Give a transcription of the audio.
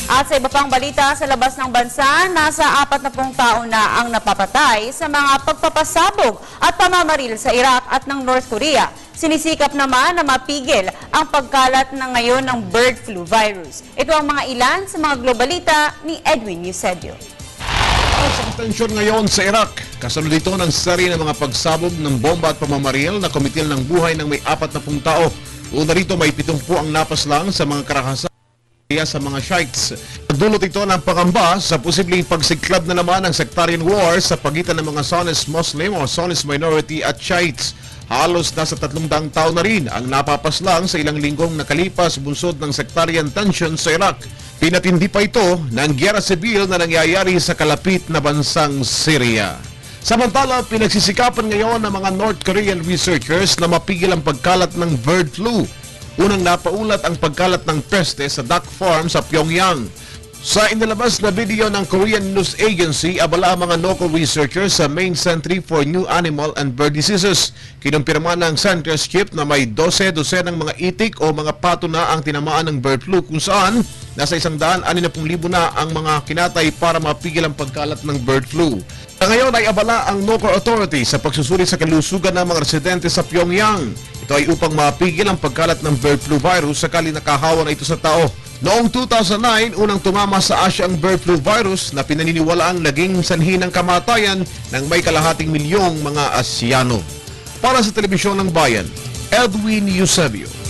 At sa iba pang balita sa labas ng bansa, nasa 40 tao na ang napapatay sa mga pagpapasabog at pamamaril sa Iraq at ng North Korea. Sinisikap naman na mapigil ang pagkalat na ngayon ng bird flu virus. Ito ang mga ilan sa mga globalita ni Edwin Eusebio. Ang tensyon ngayon sa Iraq, kasunod ito ng sari ng mga pagsabog ng bomba at pamamaril na kumitil ng buhay ng may 40 tao. Una rito may 70 ang napaslang sa mga karakasan sa mga Shiites. Nagdulot ito ng pangamba sa posibleng pagsiklab na naman ng sectarian war sa pagitan ng mga Sunnis Muslim o Sunnis minority at Shiites. Halos nasa 300 taon na rin ang napapaslang sa ilang linggong nakalipas bunsod ng sectarian tension sa Iraq. Pinatindi pa ito ng giyera sibil na nangyayari sa kalapit na bansang Syria. Samantala, pinagsisikapan ngayon ng mga North Korean researchers na mapigil ang pagkalat ng bird flu. Unang napaulat ang pagkalat ng peste sa duck farm sa Pyongyang. Sa inilabas na video ng Korean News Agency, abala ang mga local researchers sa Main Center for New Animal and Bird Diseases. Kinumpirma ng center's chief na may 12 ng mga itik o mga pato na ang tinamaan ng bird flu kung saan nasa 160,000 na ang mga kinatay para mapigil ang pagkalat ng bird flu. Sa ngayon ay abala ang local authority sa pagsusuri sa kalusugan ng mga residente sa Pyongyang. Ito ay upang mapigil ang pagkalat ng bird flu virus sakali nakahawa na ito sa tao. Noong 2009, unang tumama sa Asia ang bird flu virus na pinaniniwalaang naging sanhi ng kamatayan ng may kalahating milyong mga Asyano. Para sa Telebisyon ng Bayan, Edwin Eusebio.